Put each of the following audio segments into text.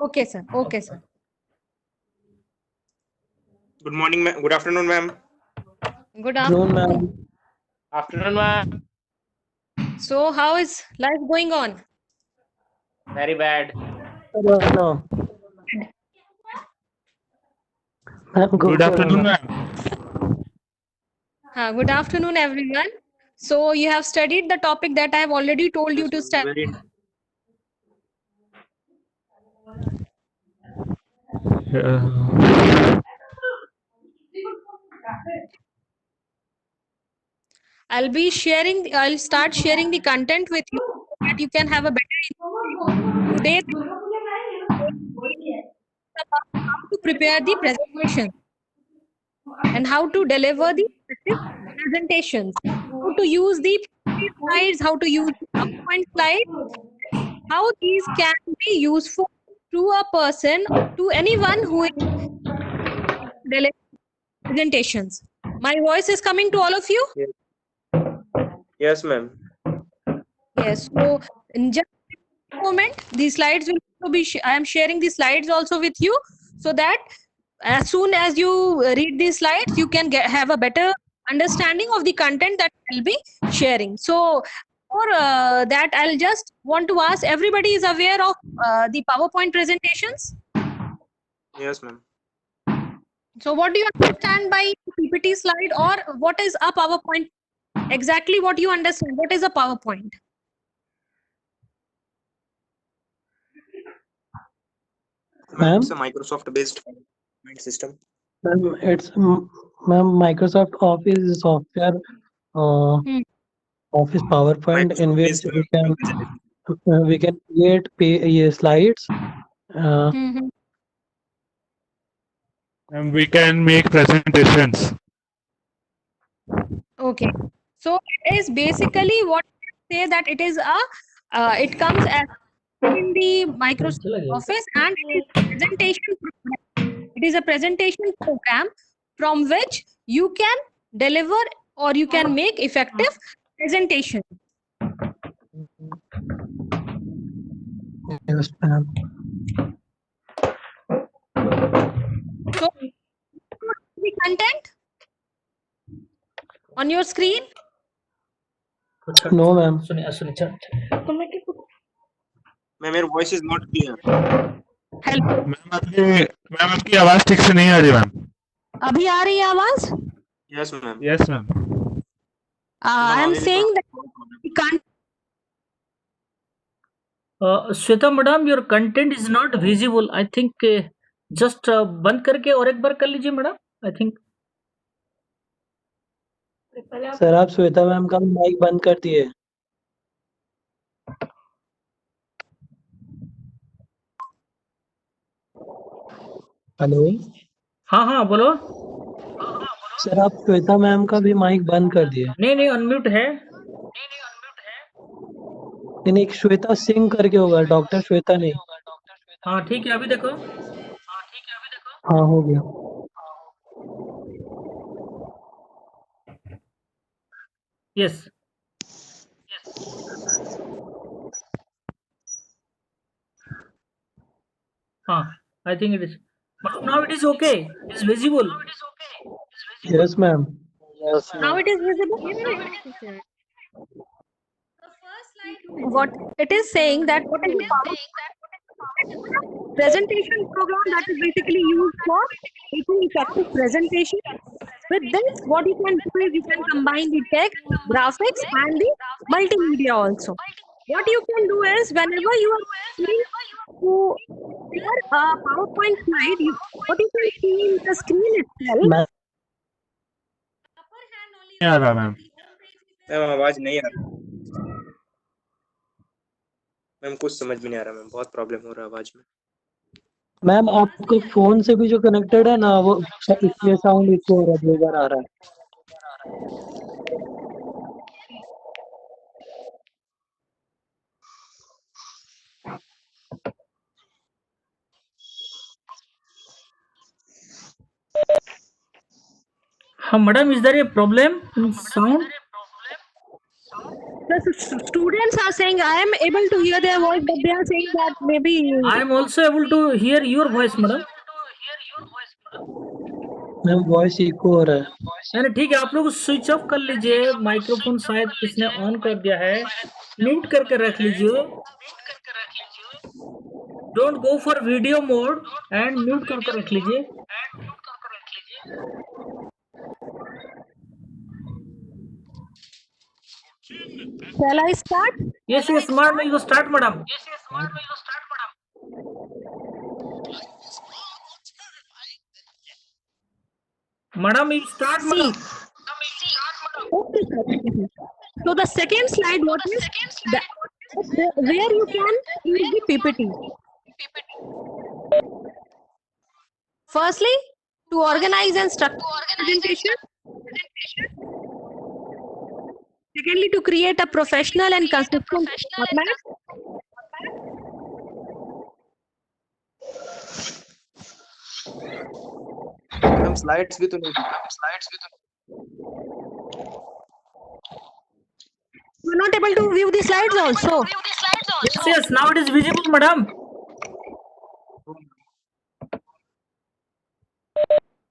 Okay, sir. Okay, sir. Good morning, ma'am. Good afternoon, ma'am. Good Afternoon, ma'am. afternoon. Afternoon, ma'am. So, how is life going on? Very bad. No. Ma'am, go Good for afternoon, it. ma'am. Good afternoon, everyone. So, you have studied the topic that I have already told you Yes, to ma'am. study. Very I'll start sharing the content with you so that you can have a better insight. Today, about how to prepare the presentation and how to deliver the effective presentations, how to use the PPT slides, how to use the PowerPoint slides, how these can be useful to a person, to anyone who is delivering presentations. My voice is coming to all of you? yes, ma'am. Yes. So, in just a moment, the slides will also be, I am sharing the slides also with you so that as soon as you read these slides, you can have a better understanding of the content that I'll be sharing. So, for that, I'll just want to ask everybody is aware of the PowerPoint presentations? Yes, ma'am. So, what do you understand by PPT slide, or what is a PowerPoint? Exactly what you understand. What is a PowerPoint? Ma'am, Ma'am? it's a Microsoft-based system. Ma'am, ma'am, Microsoft Office is software, Hmm. Office PowerPoint in which Microsoft-based presentation. we can create slides. Mhm. And we can make presentations. Okay. So it is basically what I say that it is it comes as in the Microsoft Office, and it is presentation program. It is a presentation program from which you can deliver or you can make effective presentation. Yes, ma'am. So the content on your screen. No, ma'am. Ma'am, your voice is not clear. Help. Ma'am आपकी आवाज ठीक से नहीं आ रही ma'am. अभी आ रही है आवाज? Yes, ma'am. Yes, ma'am. I am saying that the content. Shweta madam, your content is not visible. I think just बंद करके और एक बार कर लीजिए मैडम. आई थिंक सर आप श्वेता मैम का माइक बंद कर दिए. हेलो. हाँ हाँ बोलो. सर आप श्वेता मैम का भी माइक बंद कर दिए. नहीं अनम्यूट है. नहीं एक श्वेता सिंह करके होगा, डॉक्टर श्वेता नहीं. हाँ ठीक है, अभी देखो. हाँ हो गया. यस. हाँ, I think it is. Now it is okay. It is visible. Yes ma'am. Now it is visible. What it is saying that what is the presentation program that is basically used for making effective presentation. With this, what you can do is you can combine the text, graphics, and the multimedia also. What you can do is whenever you are going to share a PowerPoint slide, what you can see in the screen itself. Ma'am नहीं आ रहा ma'am. Ma'am आवाज नहीं आ रही. Ma'am कुछ समझ में नहीं आ रहा मैम. बहुत प्रॉब्लम हो रहा है आवाज में. मैम आपको फोन से भी जो कनेक्टेड है ना वो इसलिए साउंड इशू हो रहा है, 2 बार आ रहा है. हाँ madam, is there a problem in sound? The students are saying I am able to hear their voice, but they are saying that maybe I am also able to hear your voice, madam. Ma'am voice echo हो रहा है. नहीं ठीक है, आप लोग switch off कर लीजिए. माइक्रोफोन शायद किसने ऑन कर दिया है. म्यूट करके रख लीजिए. Don't go for video mode and mute करके रख लीजिए. shall I start? Yes, madam, you start, madam. Madam, you start, madam. Okay, sir. So the second slide, what is where you can use the PPT. Firstly, to organize and structure presentation. Secondly, to create a professional and consistent format. हम slides भी तो नहीं. You are not able to view the slides also. Yes, now it is visible, madam.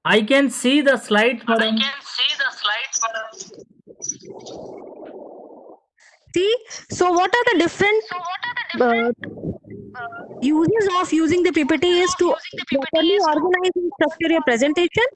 I can see the slides, madam. See, so what are the different uses of using the PPT is to properly organize and structure your presentation.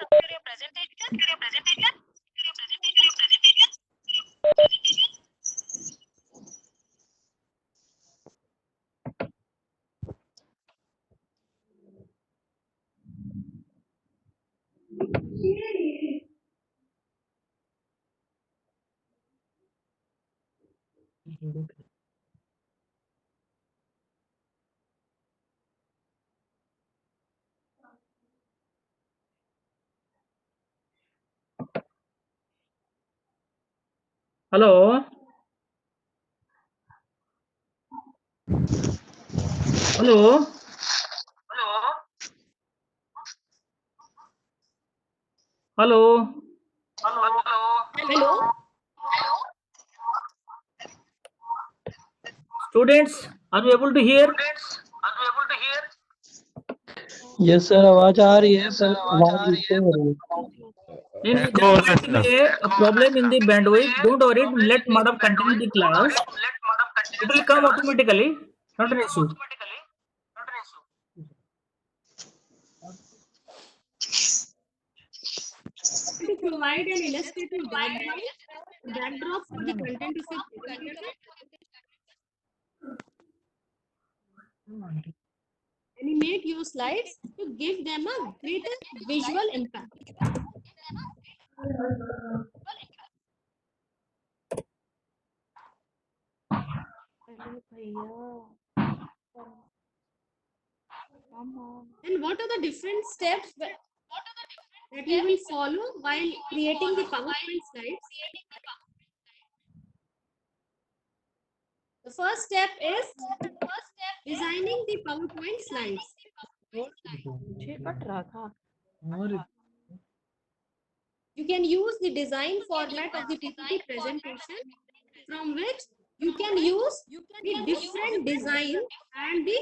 Hello. Hello. Hello. Hello. Students, are you able to hear? Yes sir, आवाज आ रही है पर आवाज eco हो रही है. Echo हो रहा है, sir. A problem in the bandwidth. Don't worry. Let madam continue the class. It will come automatically. Not an issue. To provide an illustrative backdrop for the content of your presentation. Animate your slides to give them a greater visual impact. And what are the different steps that you will follow while creating the PowerPoint slides? The first step is designing the PowerPoint slides. You can use the design format of the PPT presentation, from which you can use the different design and the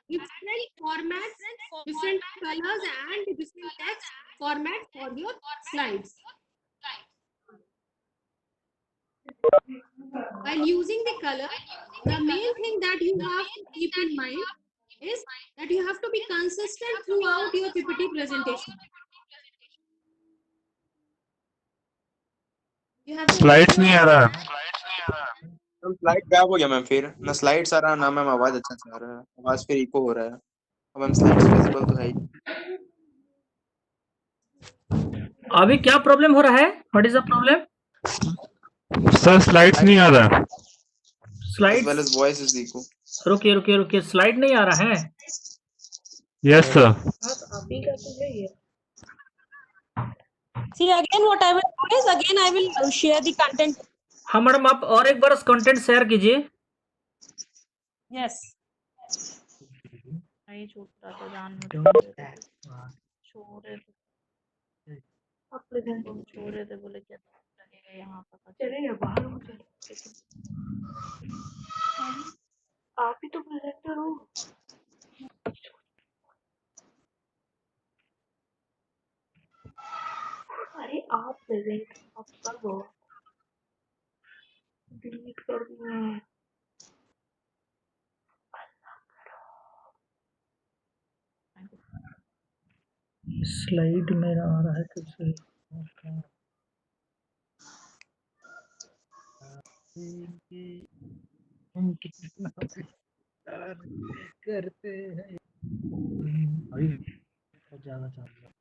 different formats, different colors and the different text format for your slides. While using the color, the main thing that you have to keep in mind is that you have to be consistent throughout your PPT presentation. You have to Slides नहीं आ रहा. Ma'am slide गायब हो गया ma'am. फिर ना slides आ रहा ना ma'am आवाज अच्छा से आ रहा है. आवाज फिर इको हो रहा है. अब मैम स्लाइड्स विजिबल तो है ही. अभी क्या प्रॉब्लम हो रहा है? What is the problem? Sir, slides नहीं आ रहा. as well as voice is echo. रुकिए. स्लाइड नहीं आ रहा है. Yes, sir. See, again what I will do is again I will share the content. हाँ मैडम, आप और एक बार कंटेंट शेयर कीजिए. Yes. यहाँ पता चले बाहर हो चले आप ही तो प्रेजेंटर हो। अरे आप प्रेजेंट आप कब हो? डिलीट कर दिए। स्लाइड मेरा आ रहा है कैसे? हम कितना प्यार करते हैं भाई, बहुत ज्यादा चाल रहा है।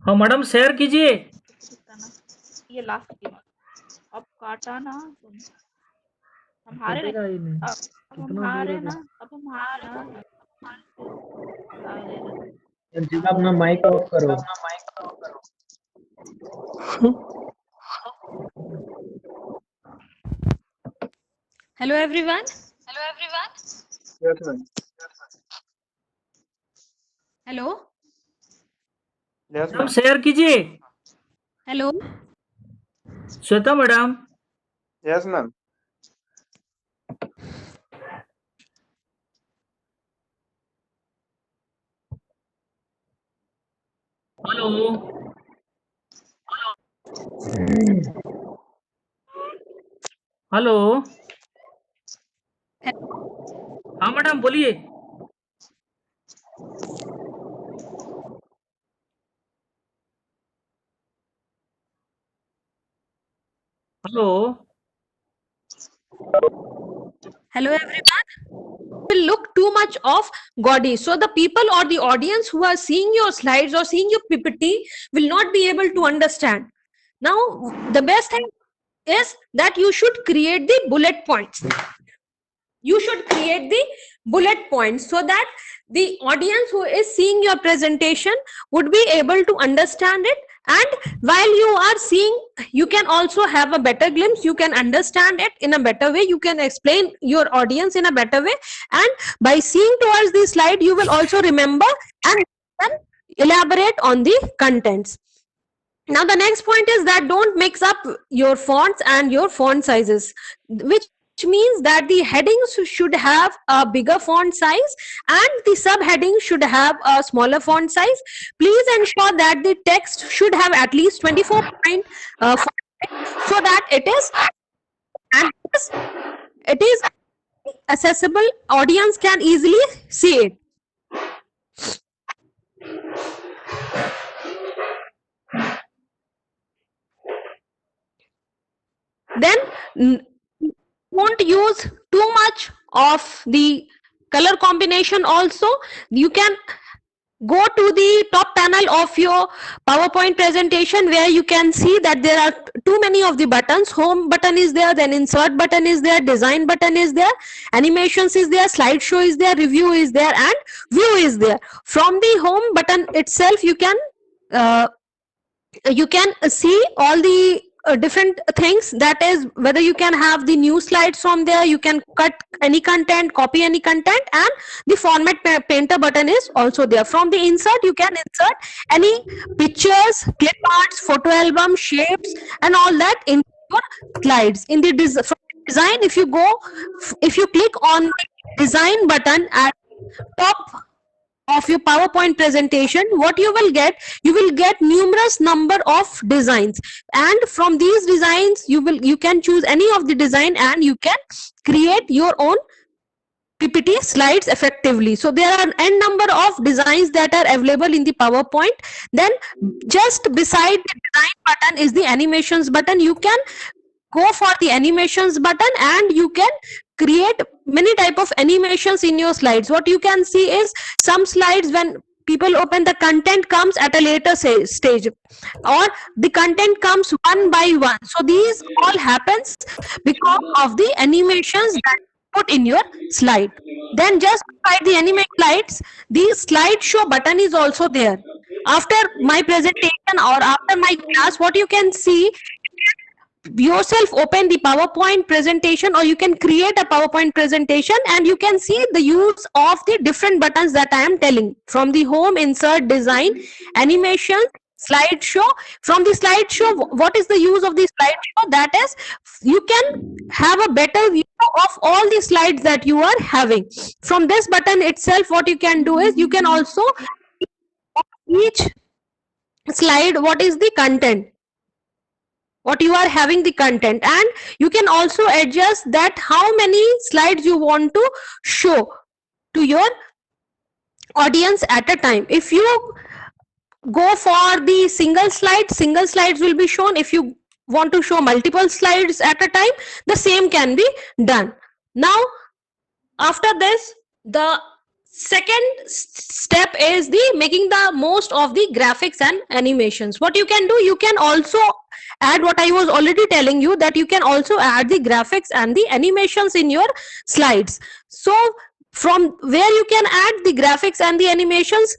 हाँ मैडम शेयर कीजिए। ये लास्ट गेम अब काटा ना तुम। हम हारे कटेगा ही नहीं। अब हम कितना हारे दूर ना है? अब हम हारे ना अंशिका अपना माइक ऑफ करो। Hello everyone. Yes, ma'am. Hello. Yes, madam ma'am. Share कीजिए। Hello. Shweta madam. Yes, ma'am. Hello. Hello. हाँ मैडम बोलिए। Hello. Hello everyone. Will look too much of gaudy, so the people or the audience who are seeing your slides or seeing your PPT will not be able to understand. Now the best thing is that you should create the bullet points. You should create the bullet points so that the audience who is seeing your presentation would be able to understand it, and while you are seeing, you can also have a better glimpse, you can understand it in a better way, you can explain your audience in a better way, and by seeing towards the slide you will also remember and then elaborate on the contents. Now the next point is that don't mix up your fonts and your font sizes, which means that the headings should have a bigger font size and the subheadings should have a smaller font size. Please ensure that the text should have at least 24 point font size so that it is accessible, audience can easily see it. Then won't use too much of the color combination. Also you can go to the top panel of your PowerPoint presentation where you can see that there are too many of the buttons. Home button is there, then insert button is there, design button is there, animations is there, slideshow is there, review is there, and view is there. From the home button itself you can see all the different things, that is whether you can have the new slides from there, you can cut any content, copy any content, and the format painter button is also there. From the insert you can insert any pictures, clip arts, photo album, shapes, and all that in your slides. In the from design, if you click on the design button at top of your PowerPoint presentation, what you will get numerous number of designs, and from these designs you can choose any of the design and you can create your own PPT slides effectively. So there are n number of designs that are available in the PowerPoint. Then just beside the design button is the animations button. You can go for the animations button and you can create many type of animations in your slides. What you can see is some slides, when people open, the content comes at a later stage, or the content comes one by one. So these all happens because of the animations that you put in your slide. Then just beside the animate slides, the slideshow button is also there. After my presentation or after my class, what you can see, yourself open the PowerPoint presentation, or you can create a PowerPoint presentation and you can see the use of the different buttons that I am telling, from the home, insert, design, animation, slideshow. From the slideshow, what is the use of the slideshow? That is, you can have a better view of all the slides that you are having. From this button itself, what you can do is you can also each slide what is the content, what you are having the content, and you can also adjust that how many slides you want to show to your audience at a time. If you go for the single slides will be shown. If you want to show multiple slides at a time, the same can be done. Now after this, the second step is the making the most of the graphics and animations. What you can do, you can also add what I was already telling you, that you can also add the graphics and the animations in your slides. So from where you can add the graphics and the animations,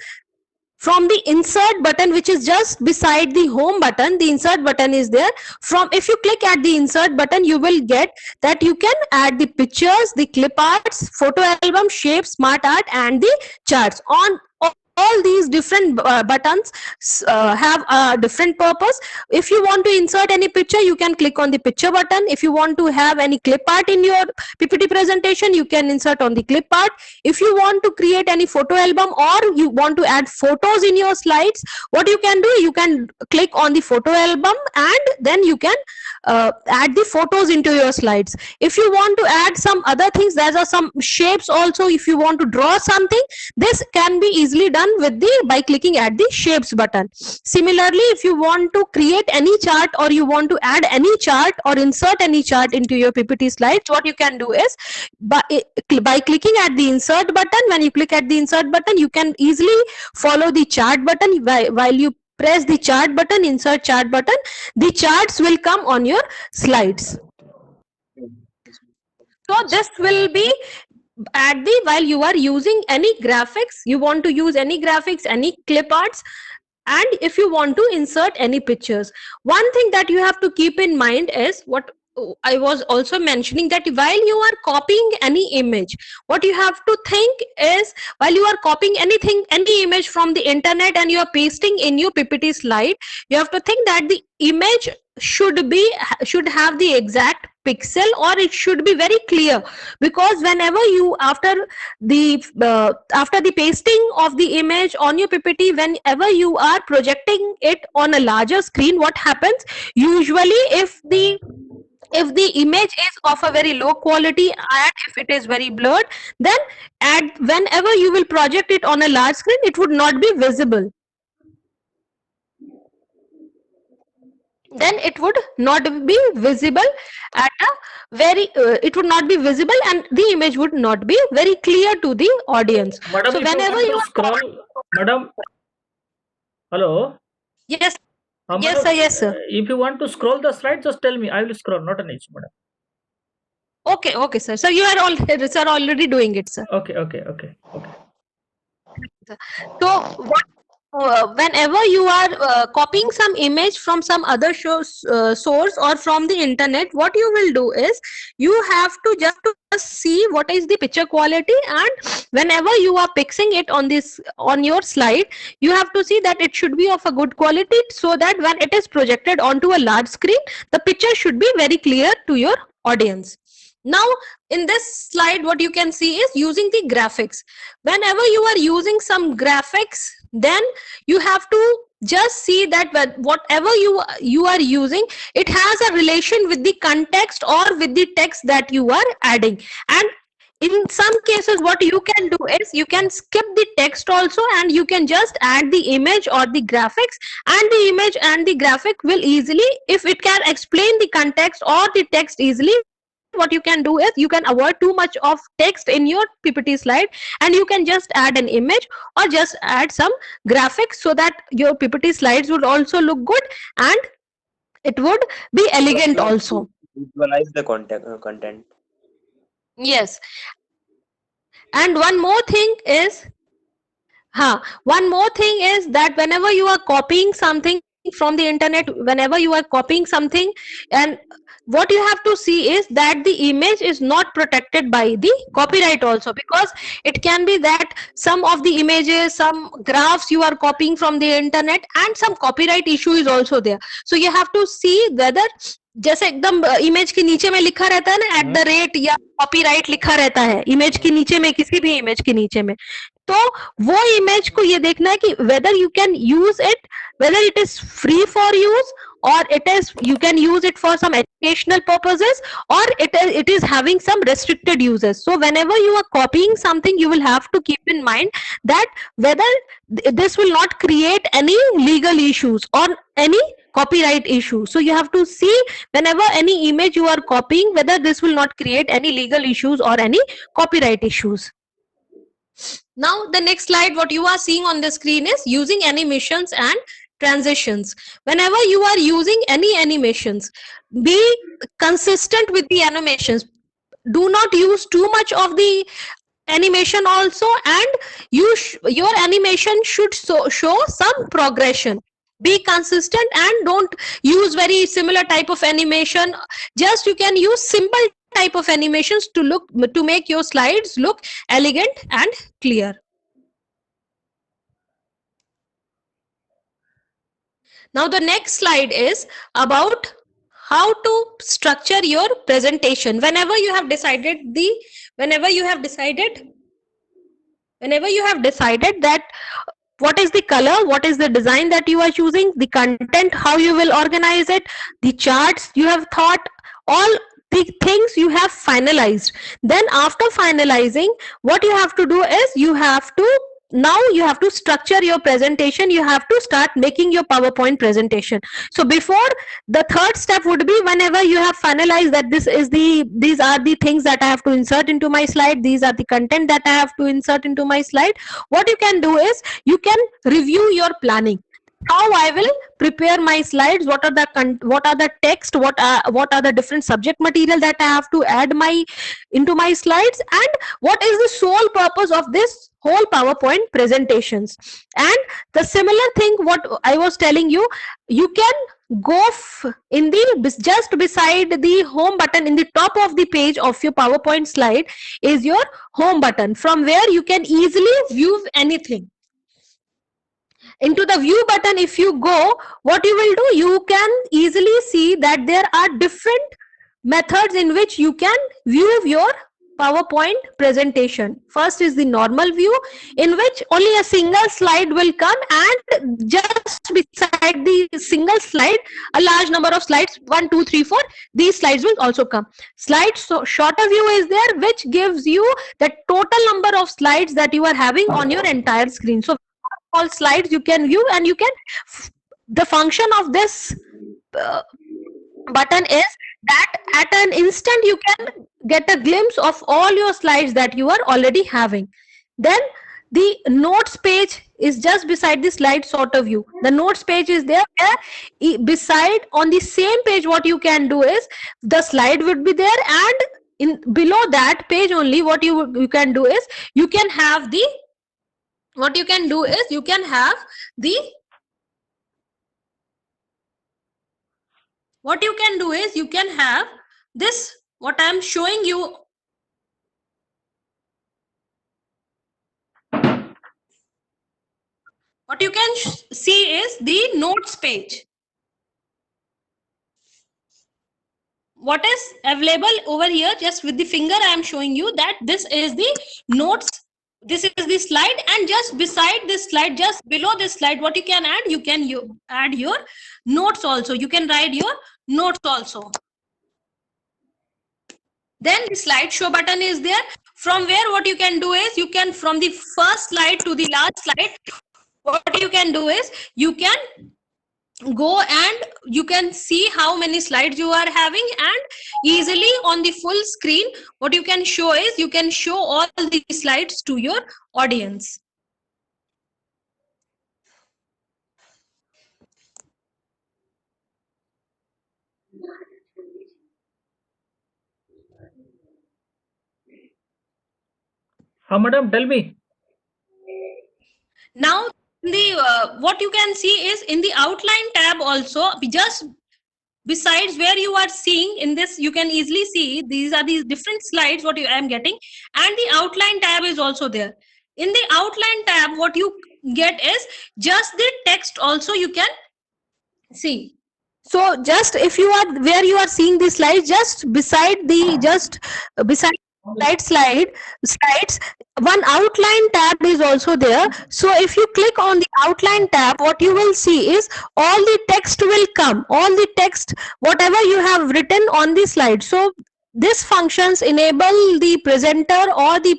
from the insert button, which is just beside the home button, the insert button is there. From, if you click at the insert button, you will get that you can add the pictures, the clip arts, photo album, shapes, smart art, and the charts. On all these different buttons have a different purpose. If you want to insert any picture, you can click on the picture button. If you want to have any clip art in your PPT presentation, you can insert on the clip art. If you want to create any photo album or you want to add photos in your slides, what you can do, you can click on the photo album and then you can add the photos into your slides. If you want to add some other things, there are some shapes also. If you want to draw something, this can be easily done with the by clicking at the shapes button. Similarly, if you want to create any chart or you want to add any chart or insert any chart into your PPT slides, what you can do is by clicking at the insert button. When you click at the insert button, you can easily follow the chart button. While you press the chart button, insert chart button, the charts will come on your slides. So this will be at the, while you are using any graphics, you want to use any graphics, any clip arts, and if you want to insert any pictures. One thing that you have to keep in mind is what I was also mentioning, that while you are copying any image, what you have to think is, while you are copying anything, any image from the internet and you are pasting in your PPT slide, you have to think that the image should have the exact pixel, or it should be very clear, because whenever you after the pasting of the image on your PPT, whenever you are projecting it on a larger screen, what happens usually, if the image is of a very low quality and if it is very blurred, then whenever you will project it on a large screen, it would not be visible. Then it would not be visible at a very it would not be visible and the image would not be very clear to the audience. Madam, So if whenever you you want to scroll, madam, hello. yes Madam, yes sir, yes sir. If you want to scroll the slide, just tell me. I will scroll. Not an issue, madam. Okay sir. So you are already doing it, sir. Okay. So what whenever you are copying some image from some other source or from the internet, what you will do is you have to just see what is the picture quality, and whenever you are fixing it on your slide, you have to see that it should be of a good quality, so that when it is projected onto a large screen, the picture should be very clear to your audience. Now in this slide, what you can see is using the graphics. Whenever you are using some graphics, then you have to just see that whatever you are using, it has a relation with the context or with the text that you are adding. And in some cases, what you can do is you can skip the text also, and you can just add the image or the graphics, and the image and the graphic will easily, if it can explain the context or the text easily, what you can do is you can avoid too much of text in your PPT slide, and you can just add an image or just add some graphics, so that your PPT slides would also look good and it would be elegant also. Visualize the content. Yes. And one more thing is that whenever you are copying something from the internet, whenever you are copying something, and what you have to see is that the image is not protected by the copyright also, because it can be that some of the images, some graphs you are copying from the internet, and some copyright issue is also there. So you have to see whether, जैसे एकदम image के नीचे में लिखा रहता है ना @ या कॉपीराइट लिखा रहता है इमेज के नीचे में, किसी भी इमेज के नीचे में, तो वो इमेज को ये देखना है कि whether you can use it, whether it is free for use, or you can use it for some educational purposes, or it is having some restricted uses. So whenever you are copying something, you will have to keep in mind that whether this will not create any legal issues or any copyright issue. So you have to see whenever any image you are copying, whether this will not create any legal issues or any copyright issues. Now the next slide, what you are seeing on the screen is using animations and transitions. Whenever you are using any animations, be consistent with the animations. Do not use too much of the animation also, and your animation should show some progression. Be consistent and don't use very similar type of animation. Just you can use simple type of animations to make your slides look elegant and clear. Now the next slide is about how to structure your presentation. Whenever you have decided that what is the color, what is the design that you are choosing, the content, how you will organize it, the charts you have thought, all the things you have finalized. Then after finalizing, what you have to do is you have to structure your presentation. You have to start making your PowerPoint presentation. So before, the third step would be, whenever you have finalized that these are the things that I have to insert into my slide, these are the content that I have to insert into my slide, what you can do is you can review your planning. How I will prepare my slides, what are the text, what are the different subject material that I have to add into my slides, and what is the sole purpose of this whole PowerPoint presentations. And the similar thing what I was telling you, you can go just beside the home button, in the top of the page of your PowerPoint slide is your home button, from where you can easily view anything. Into the view button, if you go, what you will do, you can easily see that there are different methods in which you can view your PowerPoint presentation. First is the normal view, in which only a single slide will come, and just beside the single slide, a large number of slides, 1, 2, 3, 4, these slides will also come. Shorter view is there, which gives you the total number of slides that you are having on your entire screen. So all slides you can view, and you can, the function of this button is that at an instant you can get a glimpse of all your slides that you are already having. Then the notes page is just beside the slide sorter view. The notes page is there, beside on the same page. What you can do is, the slide would be there, and below that page only, what you can do is you can have the this, what I am showing you. What you can see is the notes page. What is available over here, just with the finger I am showing you that this is the notes. This is the slide, and just beside this slide, just below this slide, what you can add, you can add your notes also. You can write your notes also. Then the slideshow button is there, from where what you can do is, you can, from the first slide to the last slide, what you can do is you can go and you can see how many slides you are having, and easily on the full screen, what you can show is, you can show all the slides to your audience. Madam, tell me. Now in the what you can see is in the outline tab also, just besides where you are seeing in this, you can easily see these are these different slides what I am getting, and the outline tab is also there. In the outline tab, what you get is just the text also you can see. So just if you are where you are seeing the slides, just beside slides, one outline tab is also there. So if you click on the outline tab, what you will see is all the text will come, all the text, whatever you have written on the slide. So this functions enable the presenter or the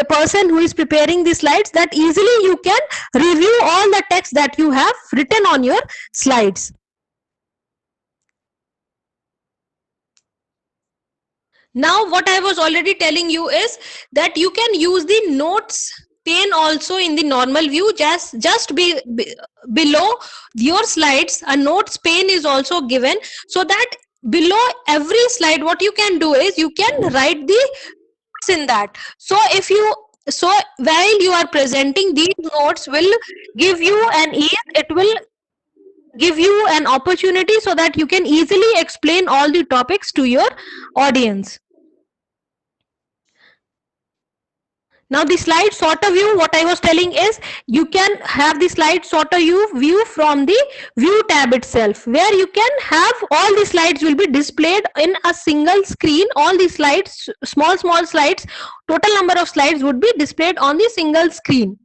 person who is preparing the slides that easily you can review all the text that you have written on your slides. Now, what I was already telling you is that you can use the notes pane also in the normal view. Just below your slides, a notes pane is also given, so that below every slide, what you can do is you can write the notes in that. So if you while you are presenting, these notes will give you an ease. It will give you an opportunity so that you can easily explain all the topics to your audience. Now the slide sorter view, what I was telling is you can have the slide sorter view from the view tab itself, where you can have all the slides will be displayed in a single screen. All the slides, small slides, total number of slides would be displayed on the single screen.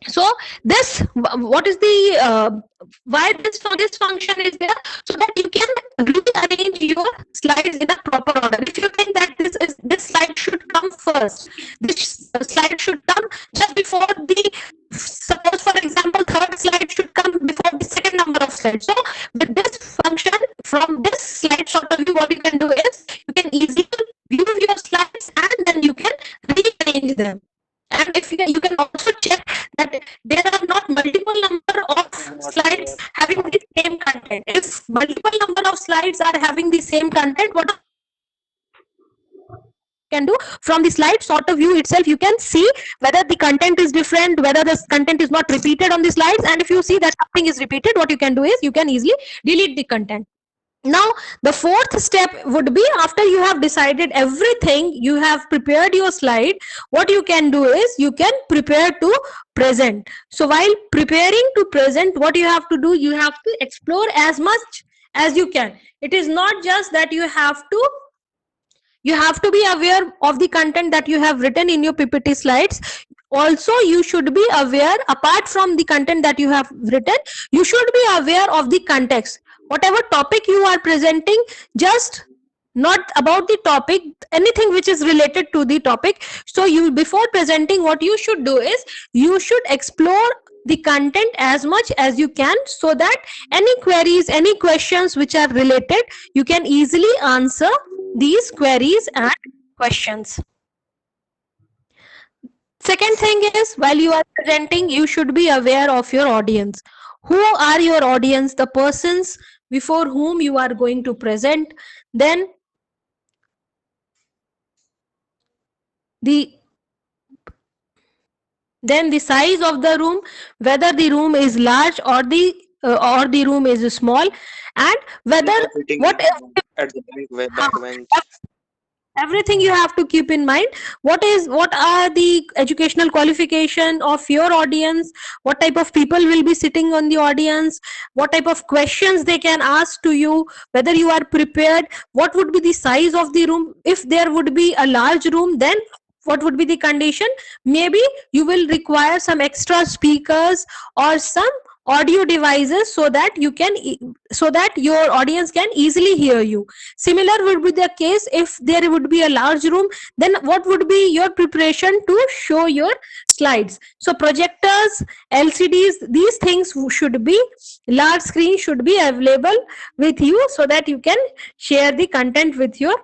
So this, what is the why this function is there, so that you can rearrange your slides in a proper order. If you think that this slide should come first, this slide should come just before the, suppose for example, third slide should come before the second number of slides. So with this function, from this slide sort of view, what you can do is you can easily view your slides and then you can rearrange them. And if you can also check that there are not multiple number of slides having the same content. If multiple number of slides are having the same content, what can do from the slide sort of view itself, you can see whether the content is different, whether the content is not repeated on the slides. And if you see that something is repeated, what you can do is you can easily delete the content. Now, the fourth step would be, after you have decided everything, you have prepared your slide, what you can do is you can prepare to present. So while preparing to present, what you have to do, you have to explore as much as you can. It is not just that you have to be aware of the content that you have written in your PPT slides. Also, you should be aware, apart from the content that you have written, you should be aware of the context. Whatever topic you are presenting, just not about the topic, anything which is related to the topic. So you, before presenting, what you should do is you should explore the content as much as you can, so that any queries, any questions which are related, you can easily answer these queries and questions. Second thing is, while you are presenting, you should be aware of your audience. Who are your audience, the persons before whom you are going to present? Then the size of the room, whether the room is large or the room is small, and whether what at the back bench. everything you have to keep in mind. What are the educational qualification of your audience, what type of people will be sitting on the audience, what type of questions they can ask to you, whether you are prepared, what would be the size of the room. If there would be a large room, then what would be the condition? Maybe you will require some extra speakers or some audio devices, so that your audience can easily hear you. Similar would be the case if there would be a large room. Then what would be your preparation to show your slides? So projectors, LCDs, these things should be, large screen should be available with you, so that you can share the content with your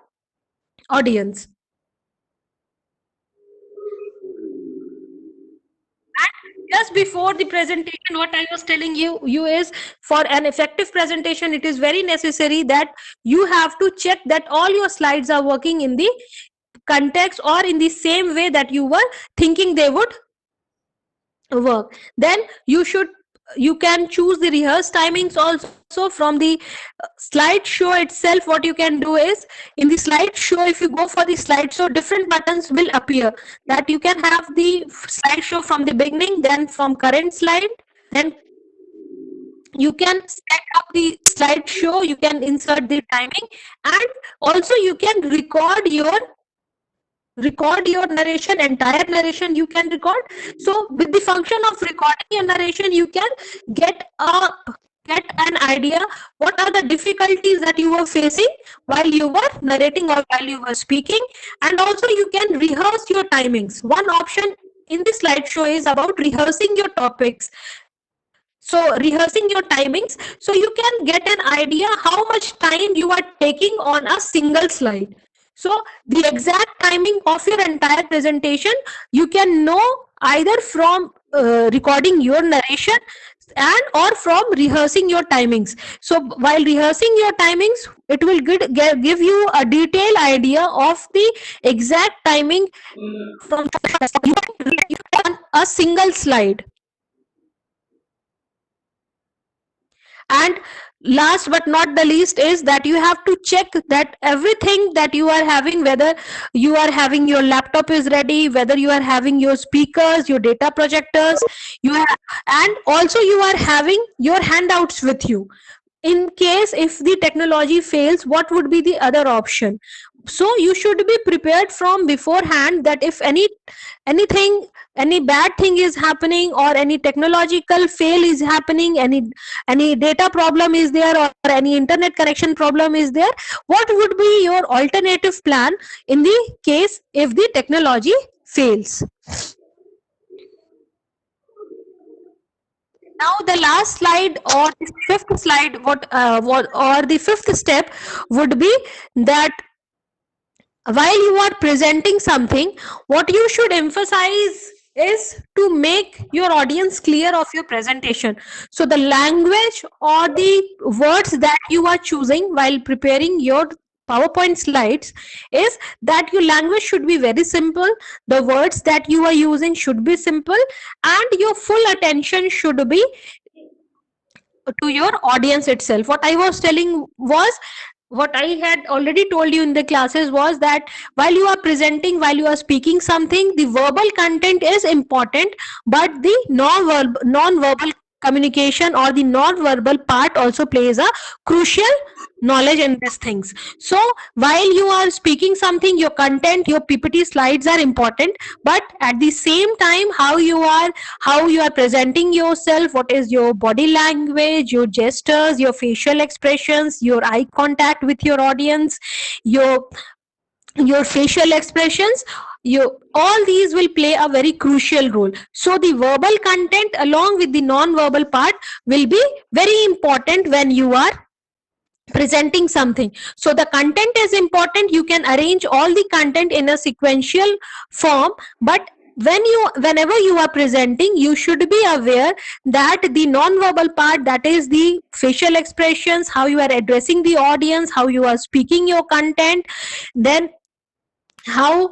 audience. Just before the presentation, what I was telling you is, for an effective presentation, it is very necessary that you have to check that all your slides are working in the context or in the same way that you were thinking they would work. Then you can choose the rehearse timings also from the slideshow itself. What you can do is, in the slideshow, if you go for the slideshow, different buttons will appear, that you can have the slideshow from the beginning, then from current slide, then you can set up the slideshow, you can insert the timing, and also you can record your narration, entire narration you can record. So with the function of recording your narration, you can get an idea what are the difficulties that you were facing while you were narrating or while you were speaking. And also you can rehearse your timings. One option in the slideshow is about rehearsing your topics, so rehearsing your timings, so you can get an idea how much time you are taking on a single slide. So the exact timing of your entire presentation you can know either from recording your narration and or from rehearsing your timings. So while rehearsing your timings, it will give you a detailed idea of the exact timing from on a single slide. And last but not the least is that you have to check that everything that you are having, whether you are having your laptop is ready, whether you are having your speakers, your data projectors, and also you are having your handouts with you. In case if the technology fails, what would be the other option? So you should be prepared from beforehand, that if any bad thing is happening, or any technological fail is happening, any data problem is there, or any internet connection problem is there, what would be your alternative plan in the case if the technology fails? Now the last slide, or the fifth slide, what or the fifth step would be that while you are presenting something, what you should emphasize is to make your audience clear of your presentation. So the language or the words that you are choosing while preparing your PowerPoint slides is that your language should be very simple, the words that you are using should be simple, and your full attention should be to your audience itself. What I was telling was, what I had already told you in the classes was that while you are presenting, while you are speaking something, the verbal content is important, but the non-verbal communication or the non-verbal part also plays a crucial knowledge in these things. So while you are speaking something, your content, your PPT slides are important, but at the same time, how you are presenting yourself, what is your body language, your gestures, your facial expressions, your eye contact with your audience, your facial expressions, all these will play a very crucial role. So the verbal content along with the non-verbal part will be very important when you are presenting something. So the content is important, you can arrange all the content in a sequential form, but whenever you are presenting, you should be aware that the non-verbal part, that is the facial expressions, how you are addressing the audience, how you are speaking your content, then how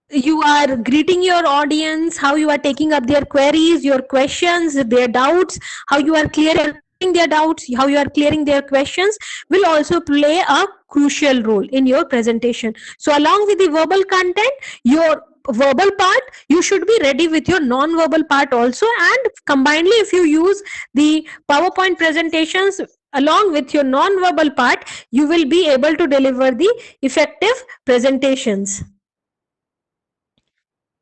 you are greeting your audience, how you are taking up their queries, your questions, their doubts, how you are clearing their doubts, how you are clearing their questions, will also play a crucial role in your presentation. So along with the verbal content, your verbal part, you should be ready with your non-verbal part also, and combinedly if you use the PowerPoint presentations along with your non-verbal part, you will be able to deliver the effective presentations.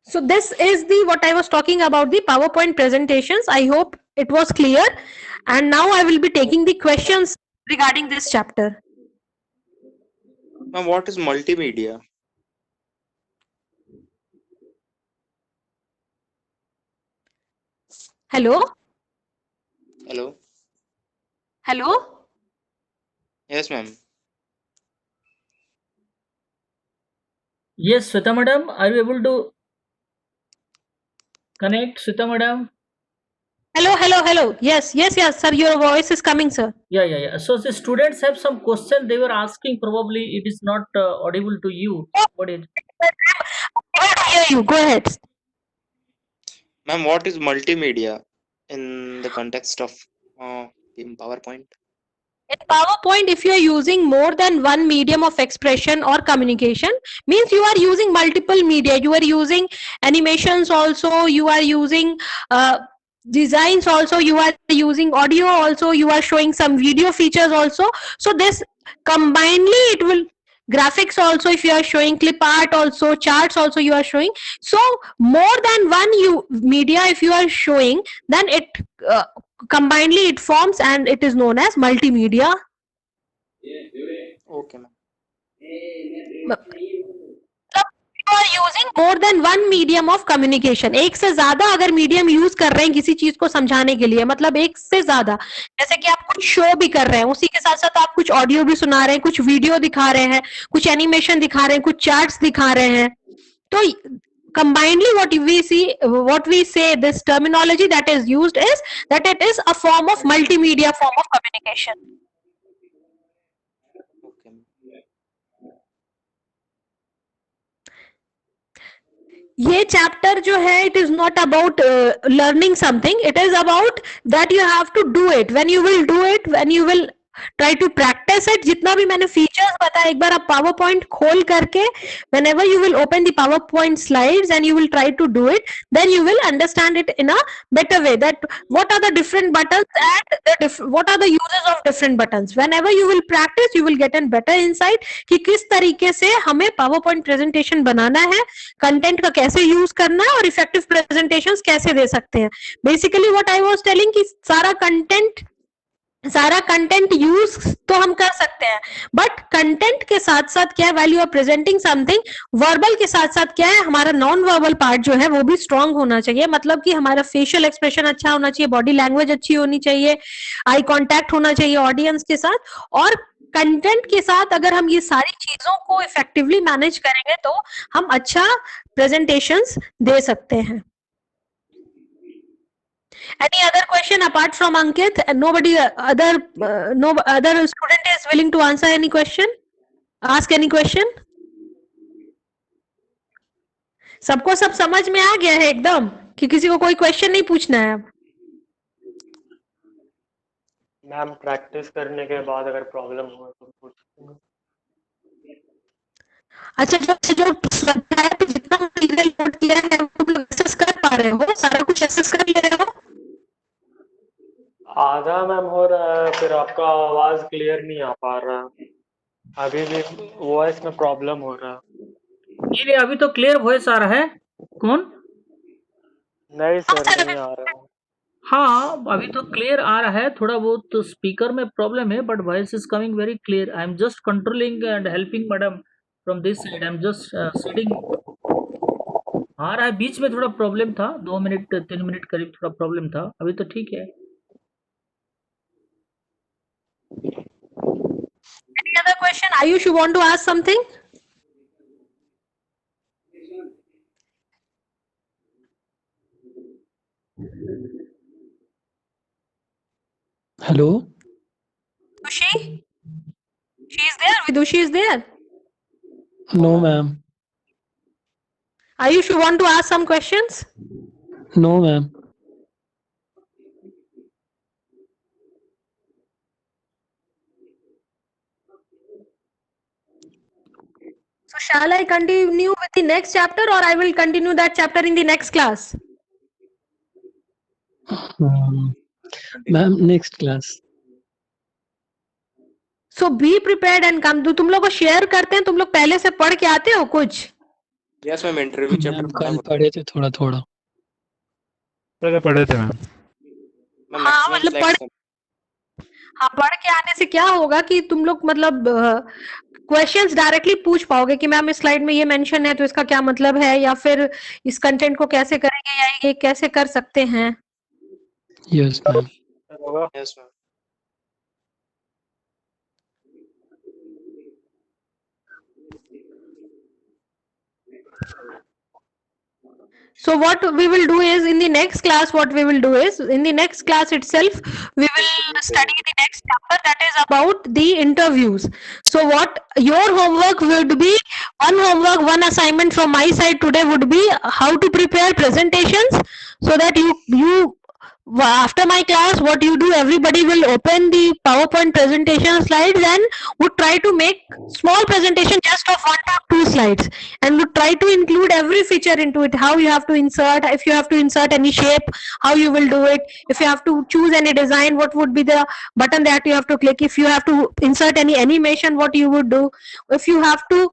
So this is the what I was talking about, the PowerPoint presentations. I hope it was clear. And now I will be taking the questions regarding this chapter. Ma'am, what is multimedia? Hello? Hello? Hello? Yes, ma'am. Yes, Sweta madam, are you able to connect, Sweta madam? Hello. Yes, sir. Your voice is coming, sir. Yeah. So the students have some question they were asking. Probably it is not audible to you. What is? I hear you. Go ahead. Ma'am, what is multimedia in the context of in PowerPoint? In PowerPoint, if you are using more than one medium of expression or communication, means you are using multiple media. You are using animations also, you are using designs also, you are using audio also, you are showing some video features also. So this combinedly it will graphics also, if you are showing clip art also, charts also you are showing. So more than one media if you are showing, then it combinedly it forms and it is known as multimedia. Okay, ma'am. You are using more than one medium of communication. एक से ज्यादा अगर medium use कर रहे हैं किसी चीज को समझाने के लिए, मतलब एक से ज्यादा, जैसे कि आप कुछ शो भी कर रहे हैं, उसी के साथ साथ आप कुछ ऑडियो भी सुना रहे हैं, कुछ वीडियो दिखा रहे हैं, कुछ एनिमेशन दिखा रहे हैं, कुछ चार्ट्स दिखा रहे हैं, तो combinedly what we say this terminology that is used is that it is a form of multimedia form of communication. Okay, ma'am. ये चैप्टर जो है it is not about learning something, it is about that you have to do it, when you will do it, when you will try to practise it. जितना भी मैंने features बताया एक बार आप power point खोल करके whenever you will open the PowerPoint slides and you will try to do it, then you will understand it in a better way, that what are the different buttons and what are the uses of different buttons. Whenever you will practice you will get a better insight कि किस तरीके से हमें PowerPoint presentation बनाना है, content का कैसे use करना है और इफेक्टिव प्रेजेंटेशंस कैसे दे सकते हैं. Basically what I was telling कि सारा कंटेंट यूज तो हम कर सकते हैं, बट कंटेंट के साथ साथ क्या है, value of presenting something, verbal के साथ साथ क्या है, हमारा नॉन वर्बल पार्ट जो है वो भी स्ट्रांग होना चाहिए. मतलब कि हमारा फेशियल एक्सप्रेशन अच्छा होना चाहिए, बॉडी लैंग्वेज अच्छी होनी चाहिए, आई कांटेक्ट होना चाहिए ऑडियंस के साथ. और कंटेंट के साथ अगर हम ये सारी चीजों को इफेक्टिवली मैनेज करेंगे तो हम अच्छा प्रेजेंटेशंस दे सकते हैं. Any other question apart from Ankit? Nobody no other student is willing to answer any question? Ask any question? सबको सब समझ में आ गया है एकदम कि किसी को कोई क्वेश्चन नहीं पूछना है अब? मैम प्रैक्टिस करने के बाद अगर प्रॉब्लम हो तो पूछूंगा. अच्छा, जो स्वाध्याय पे जितना मटेरियल नोट किया है वो तुम लोग एक्सेस कर पा रहे हो? सारा कुछ एक्सेस कर ले रहे हो? आधा मैम हो रहा है, फिर आपका आवाज क्लियर नहीं आ पा रहा, अभी भी वॉइस में प्रॉब्लम हो रहा. नहीं, अभी तो क्लियर वॉइस आ रहा है. कौन? नहीं सर नहीं आ रहा. हाँ, अभी तो क्लियर आ रहा है. थोड़ा बहुत तो स्पीकर में प्रॉब्लम है, but voice is coming very clear. I am just controlling and helping madam from this side. I am just sitting. आ रहा है, बीच में थोड़ा प्रॉब्लम था, 2 मिनट 3 मिनट करीब थोड़ा प्रॉब्लम था. अभी तो ठीक है. Any other question? Ayush, you want to ask something? Hello, Vidushi? She is there? Vidushi is there? No ma'am. Ayush, you want to ask some questions? No ma'am. So shall I continue with the next chapter or I will continue that chapter in the next class? Ma'am next class. So be prepared and come. तुम लोग को share करते हैं, तुम लोग पहले से पढ़ के आते हो कुछ? Yes, ma'am. Interview ma'am chapter कल पढ़े थे थोड़ा थोड़ा. पहले पढ़े थे मैम. Ma'am, हाँ, maximum मतलब slides, ma'am. हाँ, पढ़ के आने से क्या होगा कि तुम लोग मतलब क्वेश्चंस डायरेक्टली पूछ पाओगे कि मैम इस स्लाइड में ये मेंशन है तो इसका क्या मतलब है, या फिर इस कंटेंट को कैसे करेंगे या ये कैसे कर सकते हैं. Yes ma'am. होगा. Yes, ma'am. So what we will do is in the next class, in the next class itself, we will study the next chapter that is about the interviews. So what your homework would be, one assignment from my side today would be how to prepare presentations. so that you after my class, what you do, everybody will open the PowerPoint presentation slides and would try to make small presentation just of 1 to 2 slides, and would try to include every feature into it. How you have to insert, if you have to insert any shape, how you will do it. If you have to choose any design, what would be the button that you have to click. If you have to insert any animation, what you would do. If you have to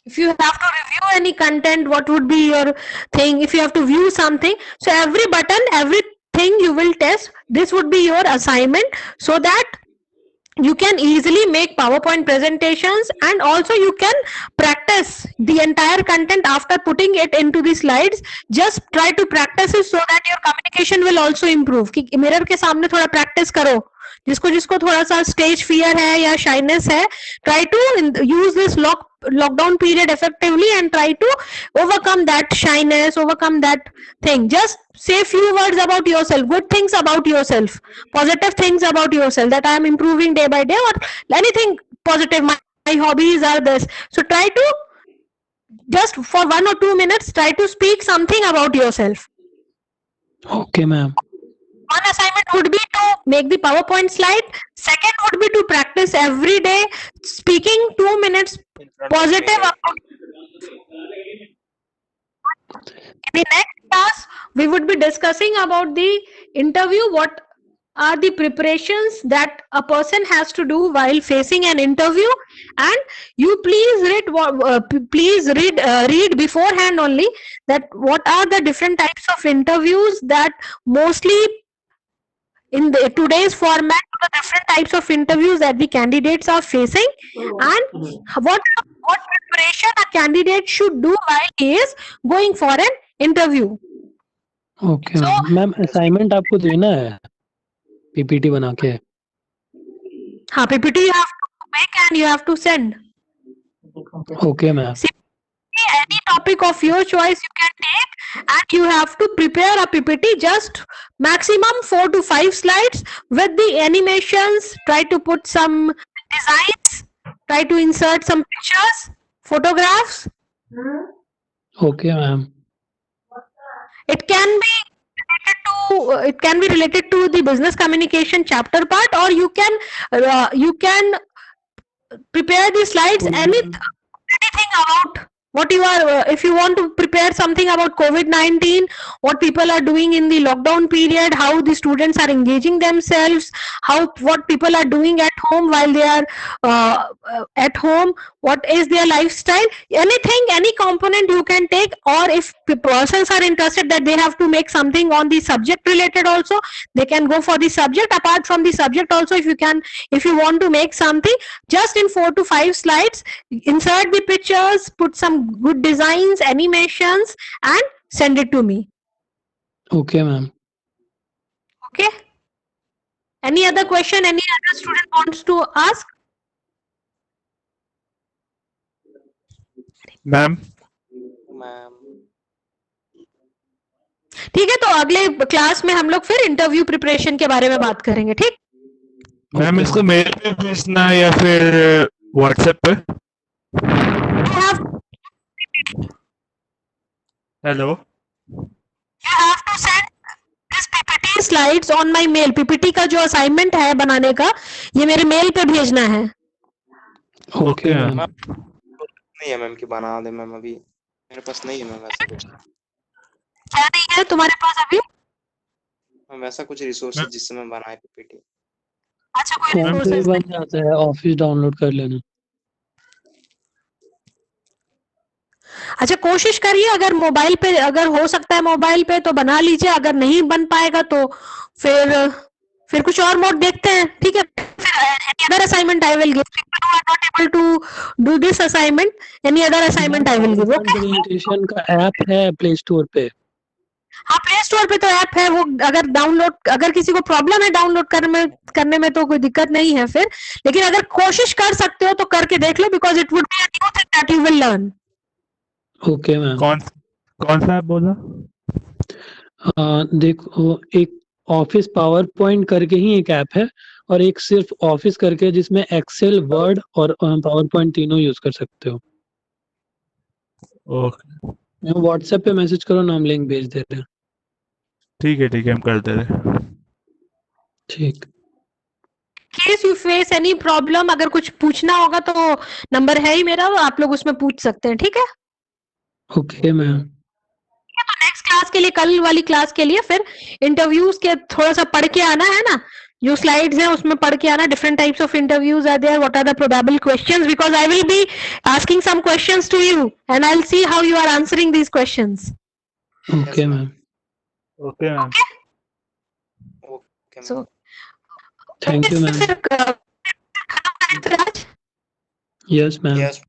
review any content, what would be your thing. If you have to view something, so every button, everything you will test. This would be your assignment, so that you can easily make PowerPoint presentations, and also you can practice the entire content after putting it into the slides. Just try to practice it so that your communication will also improve. कि mirror के सामने थोड़ा practice करो. जिसको जिसको थोड़ा सा stage fear है या शाइनेस है, try to use this lockdown period effectively and try to overcome that shyness, overcome that thing. Just say few words about yourself, good things about yourself, positive things about yourself, that I am improving day by day, or anything positive. My hobbies are this. So try to just for 1 or 2 minutes try to speak something about yourself. Okay, ma'am. One assignment would be to make the PowerPoint slide. Second would be to practice every day speaking 2 minutes In front of positive mirror. about. In the next class, we would be discussing about the interview. What are the preparations that a person has to do while facing an interview? And you please read beforehand only that what are the different types of interviews that mostly in the today's format, the different types of interviews that the candidates are facing, and what preparation a candidate should do while he is going for an interview. Okay So- ma'am assignment आपको देना है PPT बना के. हाँ, PPT you have to make and you have to send. Okay ma'am. Any topic of your choice you can take, and you have to prepare a PPT, just maximum 4 to 5 slides with the animations. Try to put some designs, try to insert some pictures, photographs. Okay ma'am. It can be related to the business communication chapter part, or you can prepare the slides anything about what you are. If you want to prepare something about COVID-19, what people are doing in the lockdown period, how the students are engaging themselves, what people are doing at home while they are at home, what is their lifestyle, anything, any component you can take. Or if persons are interested that they have to make something on the subject related also, they can go for the subject. Apart from the subject also, if you want to make something, just in 4 to 5 slides, insert the pictures, put some good designs, animations, and send it to me. Okay ma'am. Okay? Any other question any other student wants to ask? Ma'am ठीक है, तो अगले class में हम लोग फिर interview preparation के बारे में बात करेंगे. ठीक. मैम इसको मेल पे भेजना है या फिर व्हाट्सएप पे. You hello. have to send this PPT slides on my mail. PPT का जो असाइनमेंट है बनाने का, ये मेरे मेल पे भेजना है. Okay ma'am. नहीं है मैम कि बना दे मैम. अभी मेरे पास नहीं है मैम वैसा कुछ. क्या नहीं है तुम्हारे पास अभी? मैम वैसा कुछ रिसोर्सेज जिससे मैं बनाए पीपीटी. अच्छा, कोई फोन पे भी resources बन जाता है, ऑफिस डाउनलोड कर लेना. अच्छा, कोशिश करिए. अगर मोबाइल पे, अगर हो सकता है मोबाइल पे तो बना लीजिए. अगर नहीं बन पाएगा तो फिर कुछ और मोड देखते हैं. ठीक है. Any other assignment I will give. People who are not able to do this assignment, any other assignment I will give. Okay? Presentation का ऐप है प्ले स्टोर पे. हाँ, प्ले स्टोर पे तो ऐप है. वो अगर किसी को प्रॉब्लम है डाउनलोड करने में तो कोई दिक्कत नहीं है फिर. लेकिन अगर कोशिश कर सकते हो तो करके देख लो, because it would be a new thing that you will learn. Okay ma'am. कौन सा ऐप बोला. देखो, एक ऑफिस पावर पॉइंट करके ही एक ऐप है, और एक सिर्फ ऑफिस करके जिसमें एक्सेल, वर्ड और पावर पॉइंट तीनों यूज कर सकते हो. ओके. मैम व्हाट्सएप पे मैसेज करो ना, हम लिंक भेज देते हैं। ठीक है हम कर दे रहे। ठीक। Case you face any problem, अगर कुछ पूछना होगा तो नंबर है ही मेरा, आप लोग उसमें पूछ सकते हैं, ठीक है? Okay ma'am. तो नेक्स्ट क्लास के लिए, कल वाली क्लास के लिए फिर इंटरव्यूज के थोड़ा सा पढ़ के आना है ना, जो स्लाइड्स हैं उसमें पढ़ के आना, different types of interviews are there, what are the probable questions, because I will be asking some questions to you and I will see how you are answering these questions. Okay ma'am. Okay ma'am. Okay So, thank you ma'am. Raj? Yes ma'am. Yes